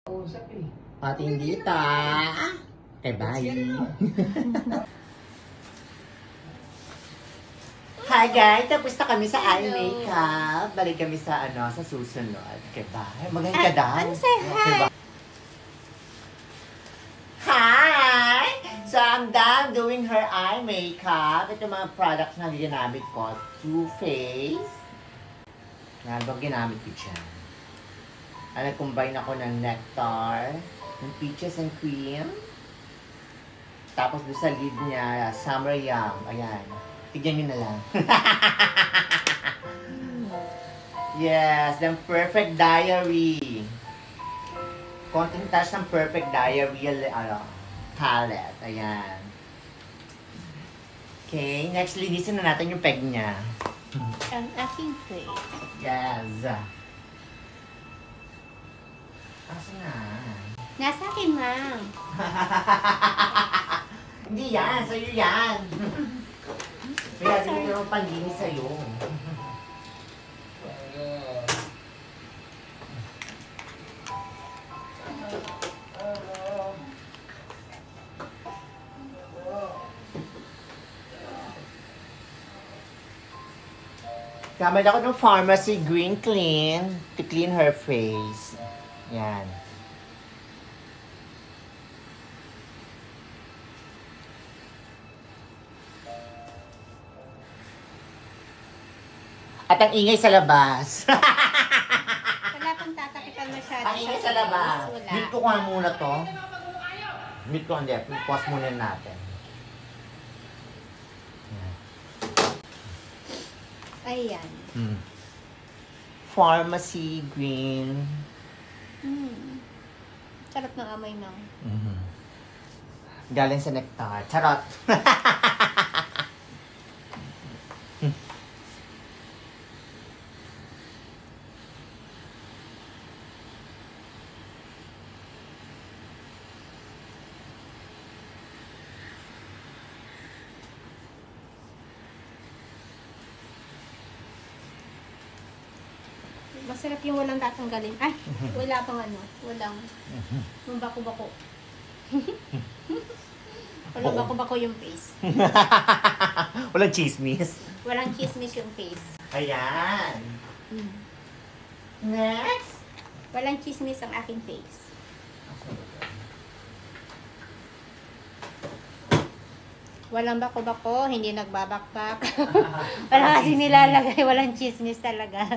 Usap eh. Pati hindi ta. Okay, bye. Hi guys, tapos na kami sa eye makeup. Balik kami sa sa susunod. Okay, bye. Magaling ka daw. Ano say hi? Okay, bye. Hi! So, I'm done doing her eye makeup. Ito mga products na ginamit ko. Too Faced. Yan, bang ginamit ko dyan. Nag-combine ako ng nectar, ng peaches and cream. Tapos doon sa lid niya, summer yum. Ayan. Tignan nyo na lang. Yes, then Perfect Diary. Konting touch ng Perfect Diary palette. Ayan. Okay, next linisin na natin yung peg niya. Ang aking face. Yes. Asa na? Nasa akin, ma'am. Hindi yan, sa'yo yan. Kaya hindi naman panlinis sa'yo. Gamit ako ng Pharmacy Green Clean to clean her face. Yan. At ang ingay sa labas. Wala pang tatakipan masyado. Ang ingay sa labas. Wala. Mute ko nga muna to. Mute ko, hindi. Pause muna natin. Ayan. Pharmacy Green. Sarap ng amoy ng. Galing sa nectar. Charot. Masarap yung walang tatanggalin. Ay, wala pang walang bako-bako. Walang bako-bako yung face. Walang chismis. Walang chismis yung face. Ayan. Next. Walang chismis ang aking face. Walang bako-bako, hindi nagbabakbak. Wala kasi nilalagay, walang chismis talaga.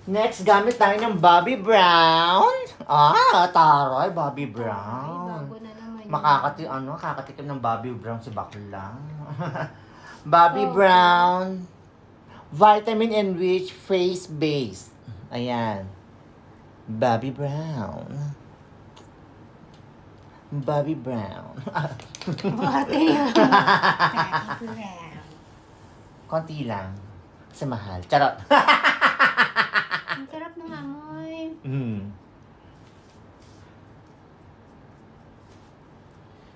Next, gamit tayo ng Bobbi Brown. Taray, Bobbi Brown. Bago na naman. Kakatikim ng Bobbi Brown si bakla. Bobbi Brown. Vitamin Enriched Face Base. Ayan. Bobbi Brown. Bobbi Brown. Konti lang. Sa mahal. Charot. Ang sarap ng amoy.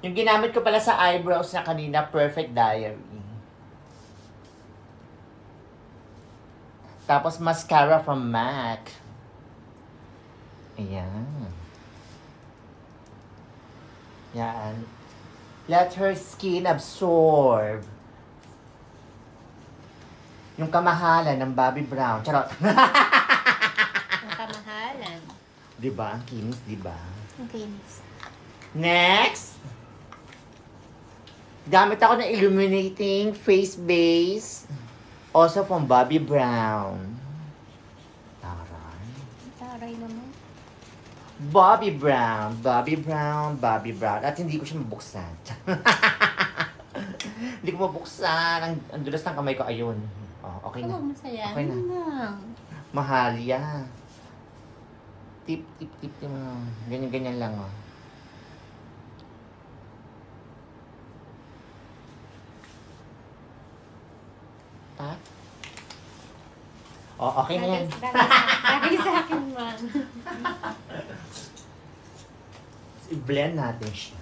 Yung ginamit ko pala sa eyebrows na kanina, Perfect Diary. Tapos mascara from MAC. Ayan. Yan. Let her skin absorb yung kamahalan ng Bobbi Brown. Charot. Ang kamahalan. Diba? Ang kinis, diba? Ang kinis. Next. Gamit ako ng illuminating face base. Also from Bobbi Brown. Taray. Taray naman. Bobbi Brown. Bobbi Brown. Bobbi Brown. At hindi ko siya mabuksan. Hindi ko mabuksan. Ang dulas ng kamay ko. Ayun. Oh, okay na. Oo, masaya. Okay na. Mahalya. Tip. Ganyan lang, oh. Ha? Oh, okay na yan. Bagay sa akin, man. I-blend natin siya.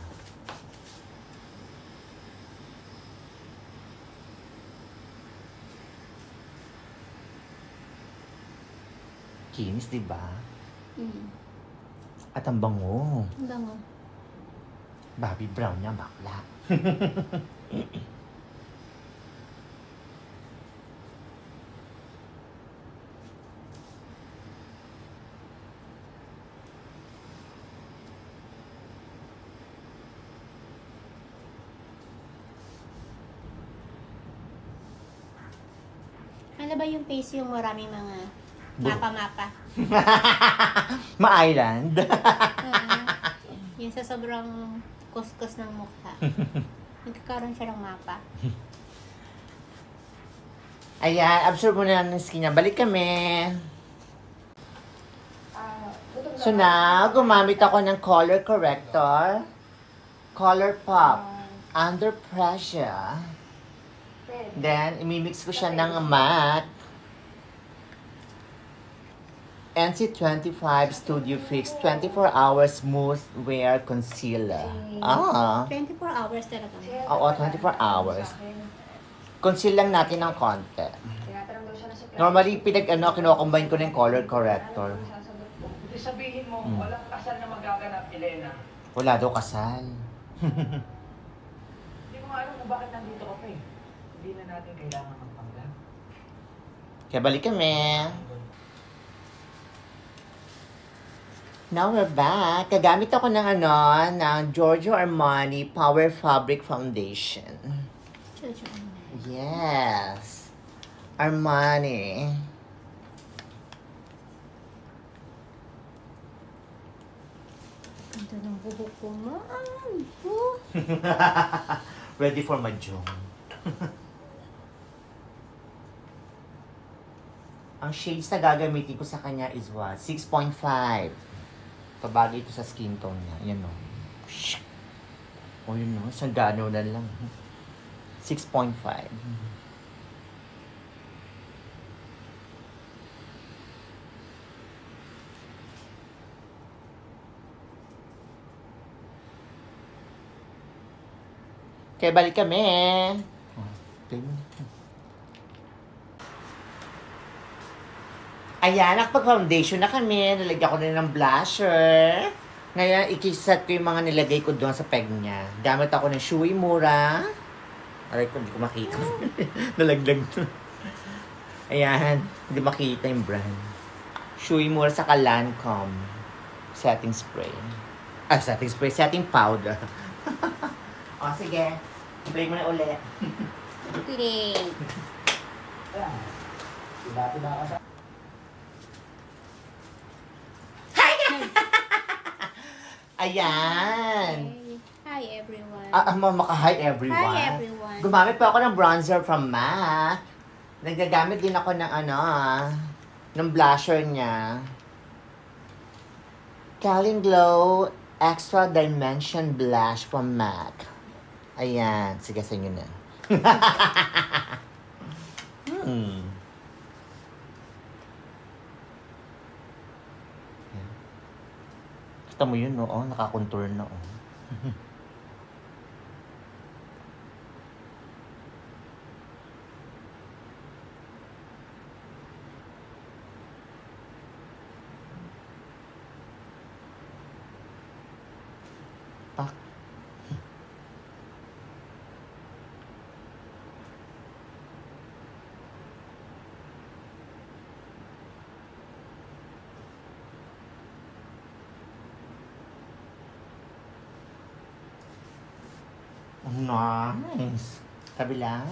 Kinis, di ba? At ang bango. Ang bango. Bobby Brown niya, bakla. Ano ba yung face yung maraming mga mapa-mapa? Ma-island. Yung sa sobrang kuskus ng mukha. Nagkakaroon siya ng mapa. Ayan, absorb mo na ng skin niya. Balik kami. So now, gumamit ako ng color corrector. Color Pop. Under Pressure. Then, imimix ko siya ng matte. NC25 Studio Fix 24 Hours Smooth Wear Concealer. 24 hours talaga. Oo, 24 hours. Conceal lang natin ng konti. Normally, kino-combine ko ng color corrector. Sabihin mo, walang kasal na magaganap, Elena. Wala daw kasal. Hindi ko nga alam kung bakit nandito ka pa eh. Hindi na natin kailangan magpanggap. Kaya balik kami. Now we're back. Kagamit ako ng ng Giorgio Armani Power Fabric Foundation. Yes. Armani. Ganda ng buhok ko, ma'am. Ready for mahjong. Ang shades na gagamitin ko sa kanya is what? 6.5. Pabagay ito sa skin tone niya. Yan o. O yun o. Isang gano na lang. 6.5. Kaya balik kami. Ayan, nakapag-foundation na kami. Nalagyan ko na ng blusher. Ngayon, ikisat ko yung mga nilagay ko doon sa peg niya. Gamit ako ng Shui Mura. Aray ko, hindi ko makita. Nalaglag to. Ayan, hindi makita yung brand. Shui Mura sa Lancome. Setting spray. Setting spray. Setting powder. O, sige. Play mo na ulit. Play. Diba ka sa... Ayan. Hi everyone. Maka-hi everyone. Hi everyone. Gumamit pa ako ng bronzer from MAC. Nagagamit din ako ng ng blusher niya. Calin Glow Extra Dimension Blush from MAC. Ayan. Sige, sa inyo na. Kita mo yun, no? Oh, nakakontour na, oh. Pak. Nice. Kabila.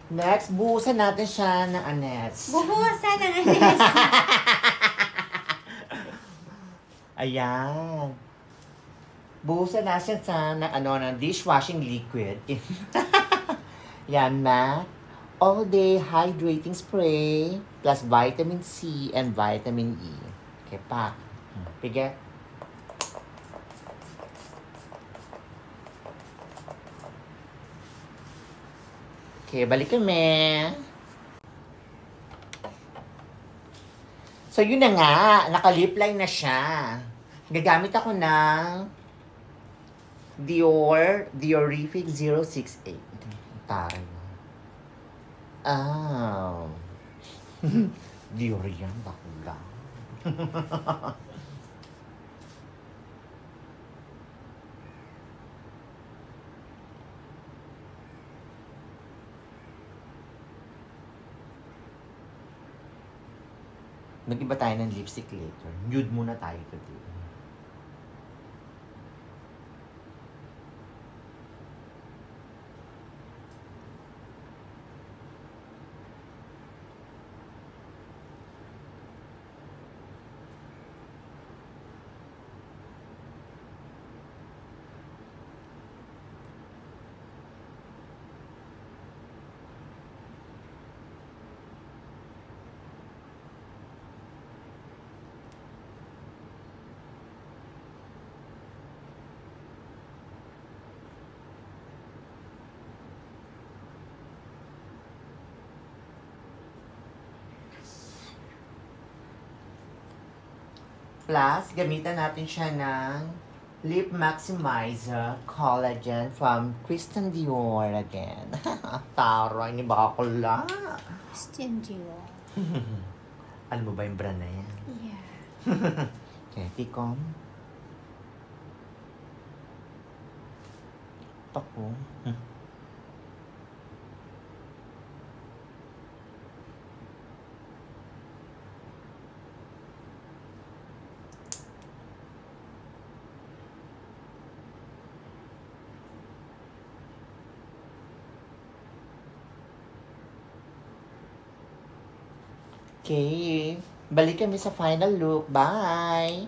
Next, buhusan natin siya ng anets. Buhusan ng anes. Ayan. Buhusan natin siya sa ng dishwashing liquid. Yan, MAC. All Day Hydrating Spray plus vitamin C and vitamin E. Okay, pa. Piget. Okay, balik kami. So, yun na nga. Naka-lip line na siya. Gagamit ako ng Diorific 068. Taray mo. Oh. Dior yan, bakla. Mag-iba tayo ng lipstick later. Nude muna tayo today. Plus, gamitan natin siya ng Lip Maximizer Collagen from Christian Dior again. Tara, hindi ba ako la? Christian Dior. Alam mo ba yung brand na yan? Yeah. Okay, tikom. Pako. Okay. Balik kami sa final look. Bye!